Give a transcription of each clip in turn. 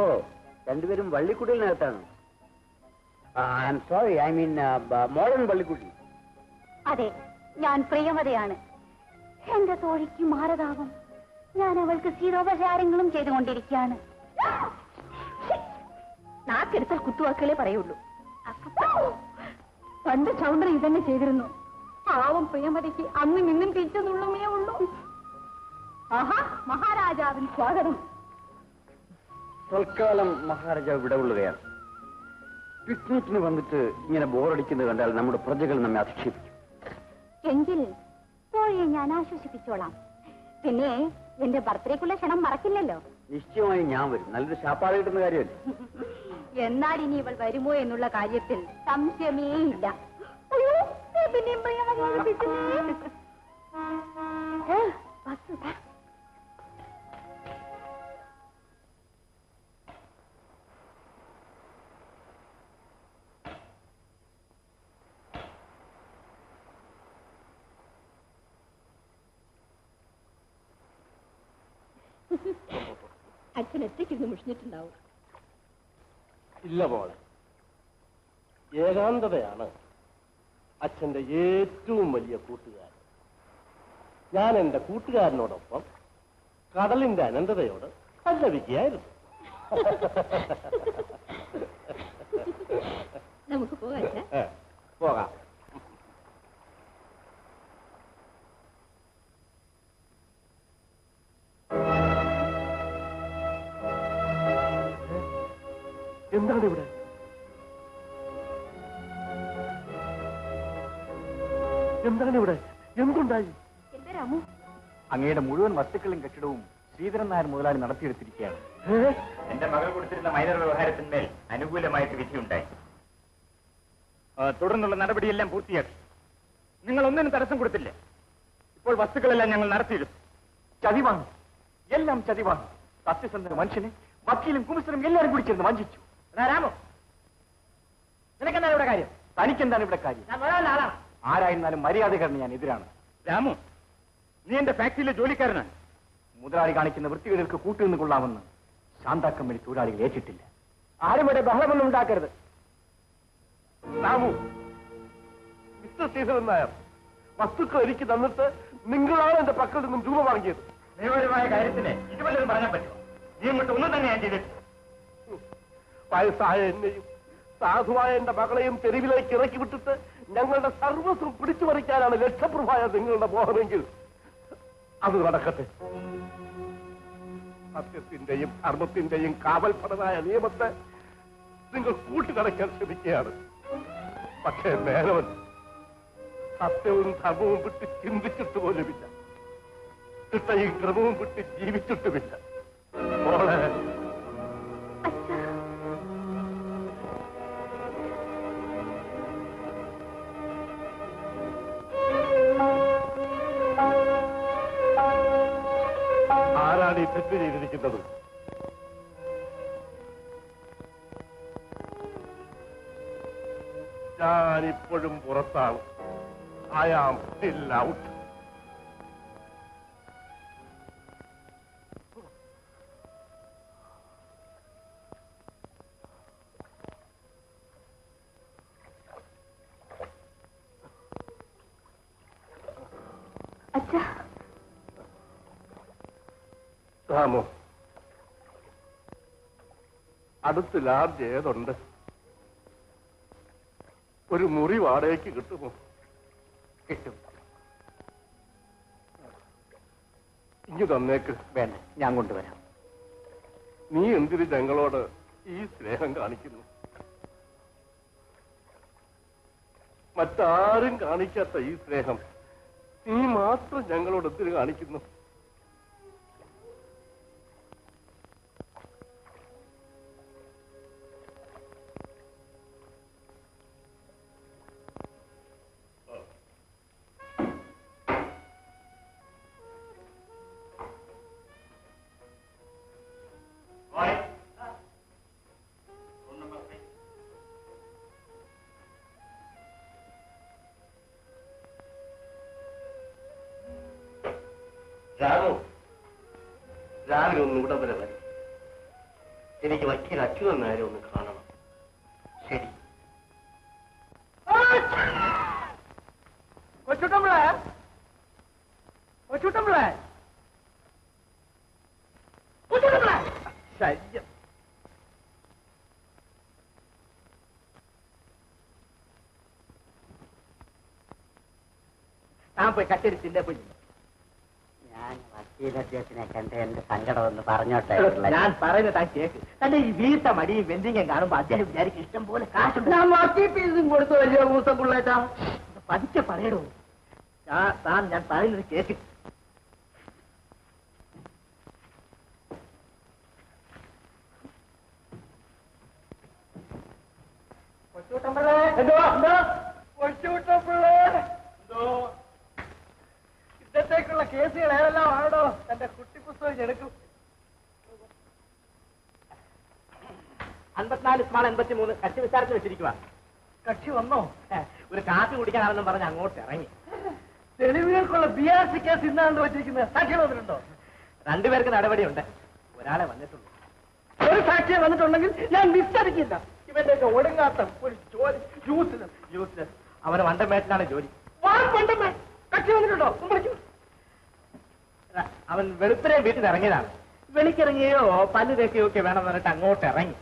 ഓഹോ, രണ്ടുപേരും വള്ളിക്കുടിലിനകത്താണ്. I am sorry, I mean modern വള്ളിക്കുടി. അതെ, ഞാൻ പ്രിയമതയാണ്. എന്റെ തോഴിക്ക് മാരതാപം. ഞാൻ അവൾക്ക് ശീതോപചാരങ്ങളും ചെയ്തുകൊണ്ടിരിക്കുകയാണ്. നാക്കെടുത്താൽ കുത്തുവാക്കുകളെ പറയുള്ളൂ. പണ്ട് ചൗണ്ടർ ഇതന്നെ ചെയ്തിരുന്നു. പാവം പ്രിയമതയ്ക്ക് അന്നും ഇന്നും തിരിച്ചെന്നുള്ളമേ ഉള്ളൂ. ആഹാ, മഹാരാജാവിന് സ്വാഗതം. തൽക്കാലം മഹാരാജാവ് വിടവുള്ളവയാണ്. പിക്നിക്കിന് വന്നിട്ട് ഇങ്ങനെ ബോറടിക്കുന്നത് കണ്ടാൽ നമ്മുടെ പ്രജകൾ നമ്മെ അധിക്ഷേപിക്കും. എങ്കിൽ തോഴിയെ ഞാൻ ആശ്വസിപ്പിച്ചോളാം. പിന്നെ എന്റെ ബർത്ത്ഡേക്കുള്ള ക്ഷണം മറക്കില്ലല്ലോ. നിശ്ചയമായും ഞാൻ വരും. നല്ലൊരു ശാപ്പാട് കിട്ടുന്ന കാര്യമല്ലേ. എന്നാൽ ഇനി ഇവൾ വരുമോ എന്നുള്ള കാര്യത്തിൽ സംശയമേ ഇല്ല. അച്ഛൻ എത്തിക്കിരുന്ന് മുഷിഞ്ഞിട്ടുണ്ടാവും. ഇല്ല മോളെ, ഏകാന്തതയാണ് അച്ഛന്റെ ഏറ്റവും വലിയ കൂട്ടുകാരൻ. ഞാൻ എന്റെ കൂട്ടുകാരനോടൊപ്പം കടലിന്റെ അനന്തതയോട് പല്ലവിക്കുകയായിരുന്നു. നമുക്ക് പോകാം. പോകാം. എന്താണ് ഇവിടെ? എന്താണ് ഇവിടെ? എന്തുണ്ടായി? എന്താ രാമു? അങ്ങയുടെ മുഴുവൻ വസ്തുക്കളും കെട്ടിടവും ശ്രീധരൻ നായർ മുതലാളി നടത്തിയെടുത്തിരിക്കുകയാണ്. എന്റെ മകൾ കൊടുത്തിരുന്ന മൈനർ വ്യവഹാരത്തിന്മേൽ അനുകൂലമായിട്ട് വിധിയുണ്ടായി. തുടർന്നുള്ള നടപടിയെല്ലാം പൂർത്തിയാക്കി. നിങ്ങൾ ഒന്നിനും തടസ്സം കൊടുത്തില്ല. ഇപ്പോൾ വസ്തുക്കളെല്ലാം ഞങ്ങൾ നടത്തിയിരുന്നു. ചതിവാണ്, എല്ലാം ചതിവാണ്. സത്യസന്ധ മനുഷ്യനെ വക്കീലും കുമിസനും എല്ലാവരും കുടിച്ചിരുന്ന് വഞ്ചിച്ചു. രാമു, നിനക്കെന്താണ് ഇവിടെ കാര്യം? തനിക്കെന്താണ് ഇവിടെ കാര്യം? ആരായിരുന്നാലും മര്യാദക്കാരന് ഞാൻ എതിരാണ്. രാമു, നീ എന്റെ ഫാക്ടറിയിലെ ജോലിക്കാരനാണ്. മുതലാളി കാണിക്കുന്ന വൃത്തികേടുകൾക്ക് കൂട്ടുനിന്ന് കൊള്ളാമെന്ന് ശാന്താക്കമ്പനി തൊഴിലാളികൾ ഏറ്റിട്ടില്ല. ആരും ഇവിടെ ബഹളമൊന്നും ഉണ്ടാക്കരുത്. രാമു, മിസ്റ്റർ ശ്രീധരൻ നായർ, വസ്തുക്കൾ എനിക്ക് തന്നിട്ട് നിങ്ങളാണ് എന്റെ പക്കൽ നിന്നും രൂപ വാങ്ങിയത്. നിയമപരമായ കാര്യത്തിന് ഇതുവല്ലതും പറയാൻ പറ്റുമോ? നീ ഇങ്ങോട്ട് ഒന്നും തന്നെ ഞാൻ ചെയ്തിട്ട്. വയസ്സായ എന്നെയും സാധുവായ എന്റെ മകളെയും തെരുവിലേക്ക് ഇറക്കി വിട്ടിട്ട് ഞങ്ങളുടെ സർവസ്വം പിടിച്ചു പറിക്കാനാണ് ലക്ഷപ്രഭമായ നിങ്ങളുടെ മോഹമെങ്കിൽ അത് നടക്കട്ടെ. സത്യത്തിന്റെയും ധർമ്മത്തിന്റെയും കാവൽപരമായ നിയമത്തെ നിങ്ങൾ കൂട്ടിക്കടയ്ക്കാൻ ശ്രമിക്കുകയാണ്. പക്ഷേ മേനവൻ സത്യവും ധർമ്മവും വിട്ട് ചിന്തിച്ചിട്ട് പോലുമില്ല. ചിട്ടയും ക്രമവും വിട്ട് ജീവിച്ചിട്ടുമില്ല. മോളെ, ആരാണ് ഈ തെറ്റ് ചെയ്തിരിക്കുന്നത്? ഞാനിപ്പോഴും പുറത്താണ്. I am still out. രാമോ, അടുത്ത് ലാഡ്ജ് ഏതുണ്ട്? ഒരു മുറി വാടകയ്ക്ക് കിട്ടുമോ? കിട്ടും. ഇങ്ങ് തന്നേക്ക്. വേണ്ട, ഞാൻ കൊണ്ടുവരാം. നീ എന്തിന് ഞങ്ങളോട് ഈ സ്നേഹം കാണിക്കുന്നു? മറ്റാരും കാണിക്കാത്ത ഈ സ്നേഹം നീ മാത്രം ഞങ്ങളോട് എന്തിന് കാണിക്കുന്നു? രാമു, രാവിലെ ഒന്ന് ഇവിടെ വരെ വരും. എനിക്ക് വക്കീൽ അച്യുതൻ നായരെ ഒന്ന് കാണണം. ശരി. കൊച്ചുട്ടമ്പിളേ, കൊച്ചുട്ടമ്പിളേ, കൊച്ചുട്ടമ്പിളേ. ശല്യം. ഞാൻ പോയി കച്ചേരിച്ചിന്റെ പോയി. ഞാൻ വക്കീലധ്യത്തിനെ കണ്ട് എന്റെ സങ്കടം ഒന്ന് പറഞ്ഞോട്ടെ. ഞാൻ പറയുന്നത് താൻ കേക്ക്. തന്റെ ഈ വീട്ട മടിയും വെന്തിങ്ങും കാണുമ്പോ അദ്ദേഹം വിചാരിക്കും ഇഷ്ടം പോലെ കാശുണ്ട്. ഞാൻ വക്കീൽ ഫീസും കൊടുത്തു വലിയ മൂസം പിള്ളേറ്റാ. പതിക്കെ പറയടോ. താൻ ഞാൻ പറയുന്നത് കേക്ക്. ഇന്നത്തേക്കുള്ള കേസുകൾ ഏതെല്ലാം ആണോ തന്റെ കുട്ടി പുസ്തകം എടുക്കും. 54/83 കക്ഷി വിസ്താരത്തിൽ വെച്ചിരിക്കുക. കക്ഷി വന്നോ? ഒരു കാപ്പി കുടിക്കാനാണെന്നും പറഞ്ഞ് അങ്ങോട്ട് ഇറങ്ങി. തെളിവുകൾക്കുള്ള BRC കേസ് ഇന്നാണ്ട് വെച്ചിരിക്കുന്നത്. സാക്ഷികൾ വന്നിട്ടുണ്ടോ? 2 പേർക്ക് നടപടിയുണ്ട്. ഒരാളെ വന്നിട്ടുള്ളൂ. ഒരു സാക്ഷിയെ വന്നിട്ടുണ്ടെങ്കിൽ ഞാൻ വിസ്തരിക്കില്ല. ഇവന്റെയൊക്കെ ഒടുങ്ങാത്ത ഒരു ജോലി. യൂസ്ലെസ്. അവന് വണ്ടമേട്ടിലാണ് ജോലി. കക്ഷി വന്നിട്ടുണ്ടോ? അവൻ വെളുപ്പിനെ വീട്ടിൽ ഇറങ്ങിയതാണ്. വെളിക്കിറങ്ങിയോ പല്ല് തേക്കുകയോ ഒക്കെ വേണം പറഞ്ഞിട്ട് അങ്ങോട്ട് ഇറങ്ങി.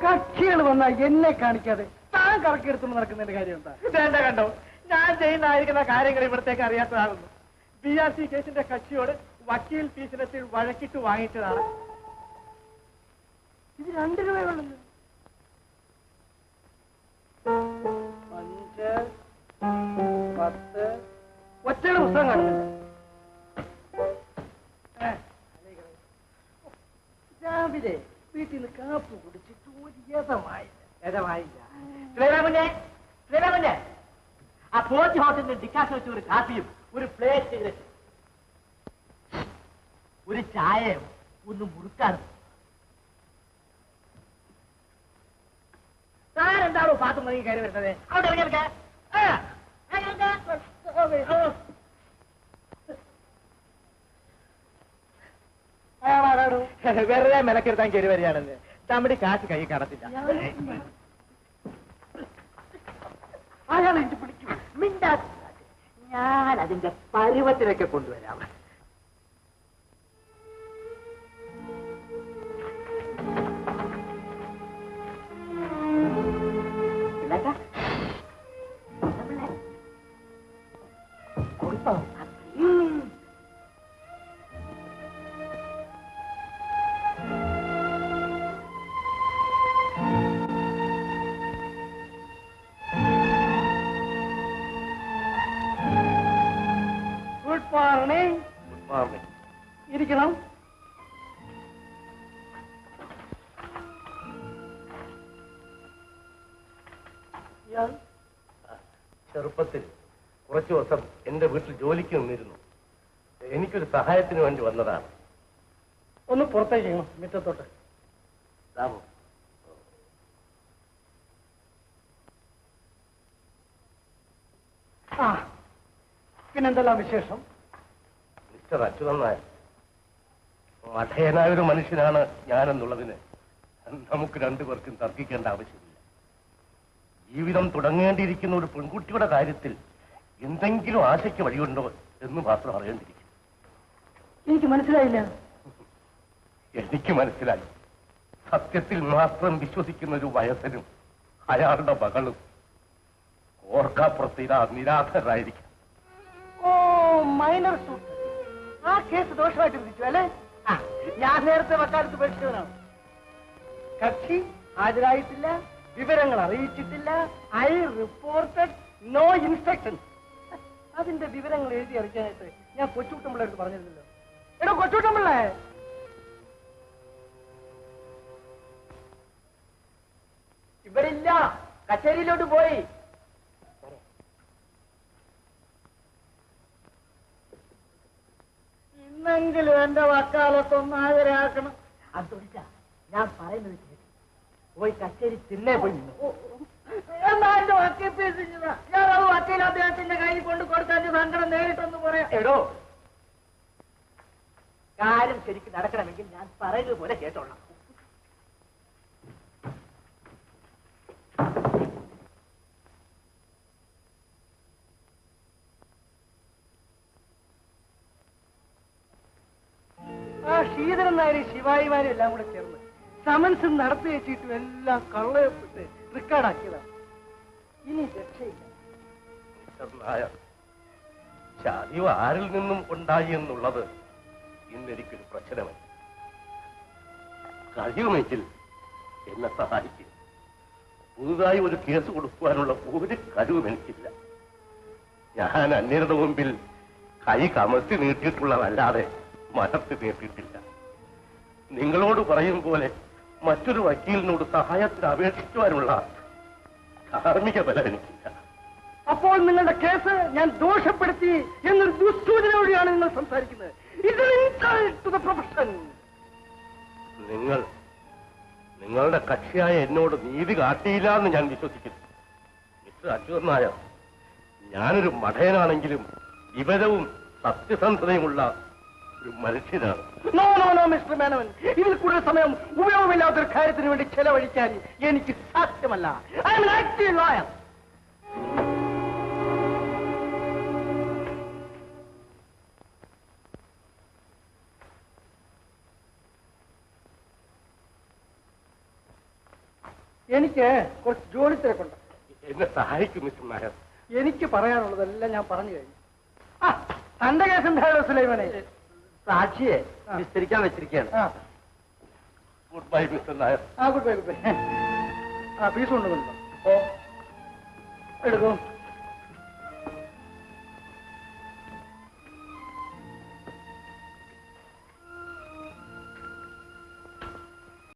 കക്ഷികൾ വന്നാൽ എന്നെ കാണിക്കാതെ താൻ കറക്കിയെടുത്തുമ്പോൾ നടക്കുന്നതിന്റെ കാര്യം എന്താ? വേണ്ട, കണ്ടോ, ഞാൻ ചെയ്യുന്നതായിരിക്കുന്ന കാര്യങ്ങൾ ഇവിടത്തേക്ക് അറിയാത്തതാകുന്നു. BRC കേസിന്റെ കക്ഷിയോട് വക്കീൽ ഫീസിനത്തിൽ വഴക്കിട്ട് വാങ്ങിച്ചതാണ്. ഇത് 2 രൂപയുള്ളല്ലോ. 5, 10 ഒറ്റയുടെ പുസ്തകം കാണുന്നുണ്ട്. രാവിലെ വീട്ടിൽ നിന്ന് കാപ്പ് കുടിച്ചിട്ട് ഒരു യഥമായില്ല. ശ്രീരാമനെ ആ പോർച്ച് ഹോട്ടലിന് ഡിക്കാസ് വെച്ച് ഒരു കാപ്പിയും ഒരു പ്ലേറ്റ് സിഗരറ്റ്, ഒരു ചായയും ഒന്ന് മുറുക്കാനും. താൻ എന്താണോ പാത്രം തുടങ്ങി കയറി വരുന്നത്? അവിടെ ഇറങ്ങിയെടുക്ക. വെറുതെ മെനക്കെടുത്താൻ കയറി വരികയാണെന്ന്. തമ്മിടി കാശ് കൈ കടത്തില്ല. അയാൾ എനിക്ക് പിടിക്കും. മിണ്ടാ, ഞാൻ അതിന്റെ പരുവത്തിലൊക്കെ കൊണ്ടുവരാം. കൊടുത്തോ? Good morning. Good morning. ഇരിക്കണം. ചെറുപ്പത്തിൽ കുറച്ചു ദിവസം എന്റെ വീട്ടിൽ ജോലിക്ക് നിന്നിരുന്നു. എനിക്കൊരു സഹായത്തിന് വേണ്ടി വന്നതാണ്. ഒന്ന് പുറത്തേക്ക് ചെയ്യണം, മുറ്റത്തോട്ട്. രാമു, ആ, പിന്നെന്തെല്ലാം വിശേഷം? മിസ്റ്റർ അച്യുതൻ നായർ, മഠയനായ ഒരു മനുഷ്യനാണ് ഞാനെന്നുള്ളതിന് നമുക്ക് 2 പേർക്കും തർക്കിക്കേണ്ട ആവശ്യമില്ല. ജീവിതം തുടങ്ങേണ്ടിയിരിക്കുന്ന ഒരു പെൺകുട്ടിയുടെ കാര്യത്തിൽ എന്തെങ്കിലും ആശയ്ക്ക് വഴിയുണ്ടോ എന്ന് മാത്രം അറിയേണ്ടിയിരിക്കും. എനിക്ക് മനസ്സിലായില്ല. എനിക്ക് മനസ്സിലായി. സത്യത്തിൽ മാത്രം വിശ്വസിക്കുന്ന ഒരു വയസ്സനും അയാളുടെ മകളും ഓർക്കാപ്പുറത്ത് നിരാധരായിരിക്കും. ഓ, മൈനർ സൂട്ട്. ആ കേസ് ദോഷമായിട്ട് വിധിച്ചു അല്ലേ? ഞാൻ നേരത്തെ വക്കാലത്ത് പേടിച്ചവനാണ്. കക്ഷി ഹാജരായിട്ടില്ല, വിവരങ്ങൾ അറിയിച്ചിട്ടില്ല. I reported no instruction. അതിന്റെ വിവരങ്ങൾ എഴുതി അറിയിക്കാനായിട്ട് ഞാൻ കൊച്ചുകുട്ടമ്പിള്ളേർക്ക് പറഞ്ഞിരുന്നല്ലോ. എടോ കൊച്ചുകുട്ടമ്പിള്ളേ, ഇവരില്ല, കച്ചേരിയിലോട്ട് പോയി. ഇന്നെങ്കിലും എന്റെ വക്കാലത്തൊന്ന് ഹാജരാക്കണം. അത് ഞാൻ പറയുന്നത് കേട്ടു. പോയി കച്ചേരി തിന്നേ പോയി എന്നാ എന്റെ വക്കീൽ ഫീസ് ഞാൻ അത് വക്കീൽ അദ്ദേഹത്തിന്റെ കയ്യിൽ കൊണ്ട് കൊടുത്താൽ സങ്കടം നേരിട്ടൊന്ന് പറയാം. എടോ, കാര്യം ശരിക്കും നടക്കണമെങ്കിൽ ഞാൻ പറയുന്നത് പോലെ കേട്ടോളാം. ആ ശ്രീധരൻ നായരും ശിവായിമാരും എല്ലാം കൂടെ ചേർന്ന് സമൻസ് നടത്തി വെച്ചിട്ടും എല്ലാം കള്ളയപ്പെട്ട് റെക്കോർഡാക്കിയതാണ്. ഇനി രക്ഷയില്ല. ചാതിവ് ആരിൽ നിന്നും ഉണ്ടായി എന്നുള്ളത് ഇന്നെനിക്കൊരു പ്രശ്നമല്ല. കഴിയുമെങ്കിൽ എന്നെ സഹായിക്കുക. പുതുതായി ഒരു കേസ് കൊടുക്കുവാനുള്ള ഒരു കഴിവും എനിക്കില്ല. ഞാൻ അന്യരുടെ മുമ്പിൽ കൈ കമഴ്ത്തി നീട്ടിയിട്ടുള്ളതല്ലാതെ മനസ്സ് നീട്ടിയിട്ടില്ല. നിങ്ങളോട് പറയും പോലെ മറ്റൊരു വക്കീലിനോട് സഹായത്തിന് അപേക്ഷിക്കുവാനുള്ള ധാർമ്മിക ബലം എനിക്കില്ല. അപ്പോൾ നിങ്ങളുടെ കേസ് ഞാൻ ദോഷപ്പെടുത്തി എന്നൊരു ദുസ്സൂചനയോടെയാണ് നിങ്ങൾ സംസാരിക്കുന്നത്. നിങ്ങളുടെ കക്ഷിയായ എന്നോട് നീതി കാട്ടിയില്ല എന്ന് ഞാൻ വിശ്വസിക്കുന്നു. മിസ്റ്റർ അച്യുതൻ നായർ, ഞാനൊരു മഠയനാണെങ്കിലും വിവരവും സത്യസന്ധതയുമുള്ള ഒരു മനുഷ്യനാണ്. No no no mister Menon, ഇതിൽ കൂടുതൽ സമയം ഉപയോഗമില്ലാത്തൊരു കാര്യത്തിന് വേണ്ടി ചെലവഴിക്കാൻ എനിക്ക് സാധ്യമല്ല. I am an active lawyer. എനിക്ക് കുറച്ച് ജോലി തിരക്കുണ്ട്. എന്നെ സഹായിക്കും മിസ്റ്റർ നായർ. എനിക്ക് പറയാനുള്ളതെല്ലാം ഞാൻ പറഞ്ഞു കഴിഞ്ഞു. ആ തന്റെ കേസ് എന്തായാലും സുലൈമാനെ സാക്ഷിയെ വിസ്തരിക്കാൻ വെച്ചിരിക്കുകയാണ്. Good bye mister Nair. Good bye good bye. Fees കൊണ്ടുവന്നോ? എടുക്കും.